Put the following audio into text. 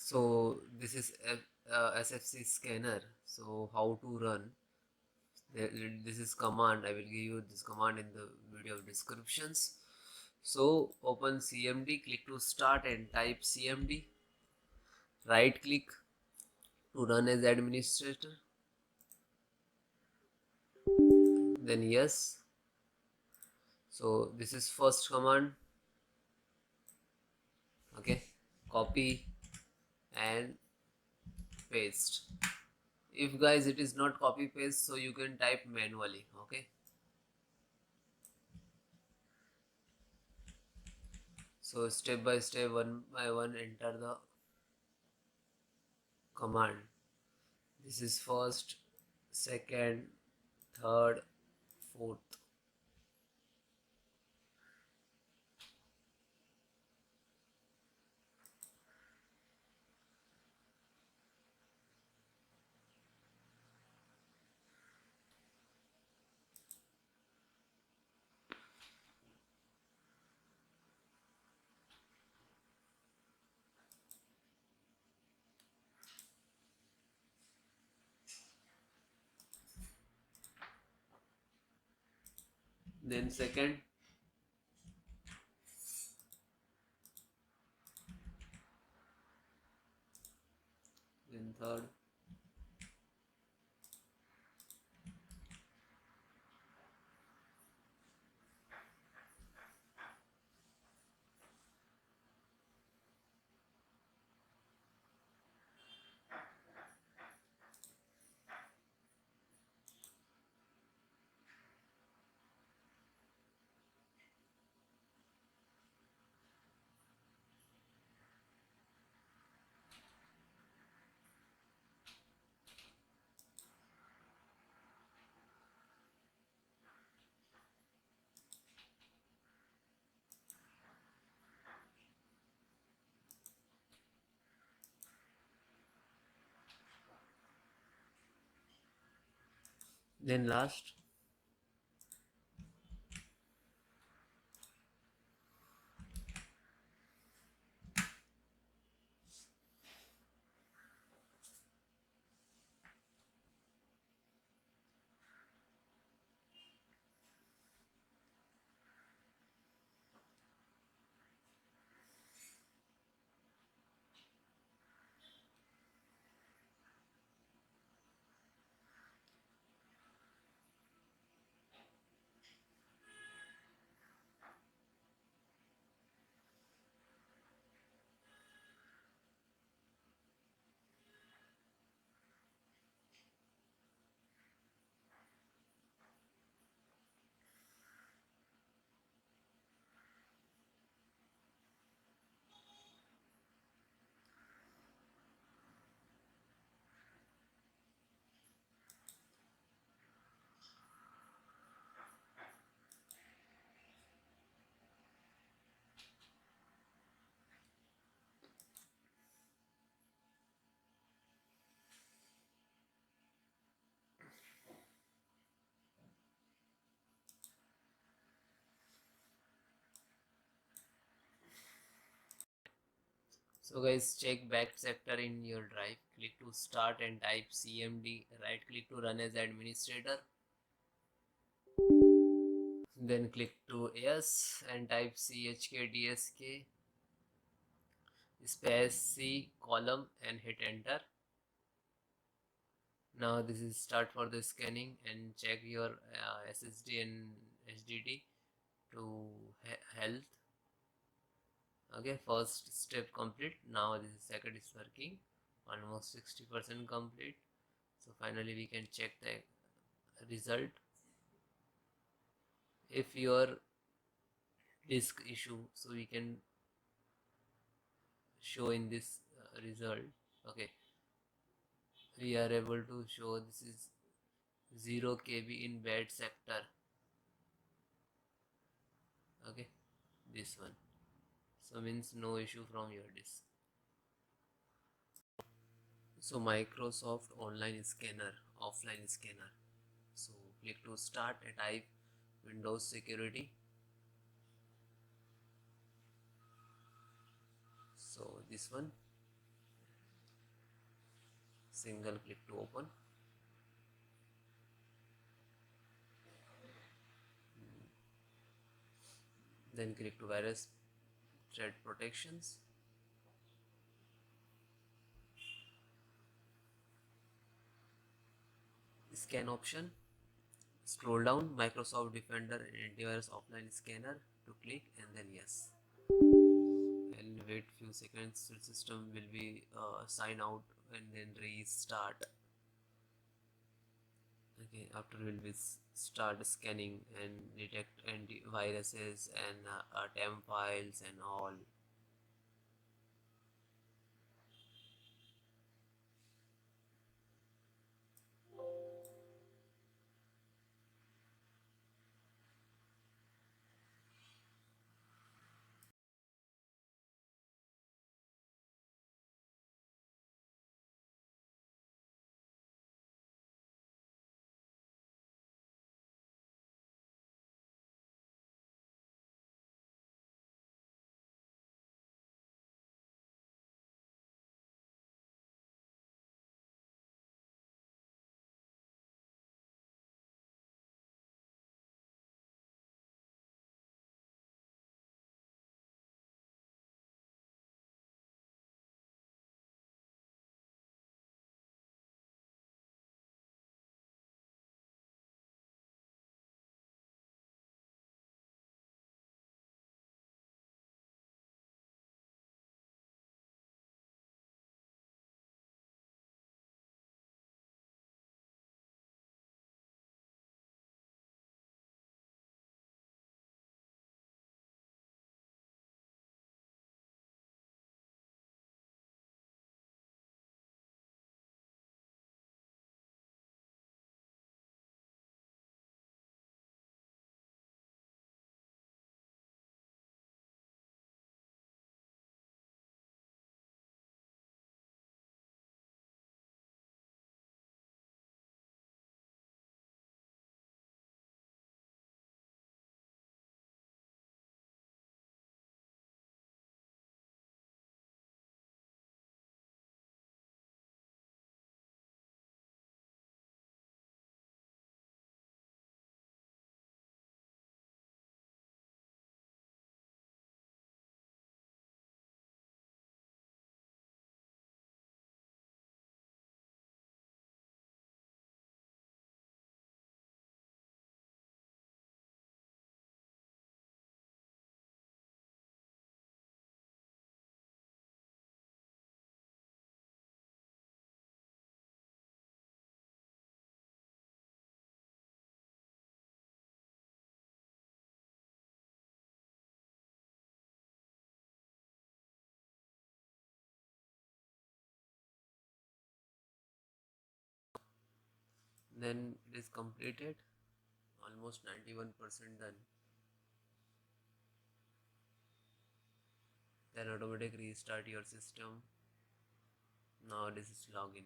So this is SFC scanner. So how to run? This is command. I will give you this command in the video descriptions. So open CMD, click to start and type CMD. Right click to run as administrator. Then yes. So this is first command. Okay, copy and paste. If guys it is not copy paste, so you can type manually. Okay, so step by step, one by one, enter the command. This is first, second, third, fourth. Then second, then third, then last. So guys, check back sector in your drive. Click to start and type CMD. Right click to run as administrator. Then click to yes and type chkdsk space C column and hit enter. Now this is start for the scanning and check your SSD and HDD to health. Okay, first step complete. Now this is second is working, almost 60% complete. So finally we can check the result. If your disk issue, so we can show in this result. Okay, we are able to show this is 0 KB in bad sector. Okay, this one, so means no issue from your disk. So Microsoft online scanner, offline scanner. So click to start and type Windows security. So this one, single click to open. Then click to virus threat protections. Scan option. Scroll down Microsoft Defender and Antivirus Offline Scanner to click, and then yes. And wait few seconds. The system will be sign out and then restart. Okay, after will be start scanning and detect antiviruses and temp files and all. Then it is completed, almost 91% done. Then automatic restart your system. Now this is login.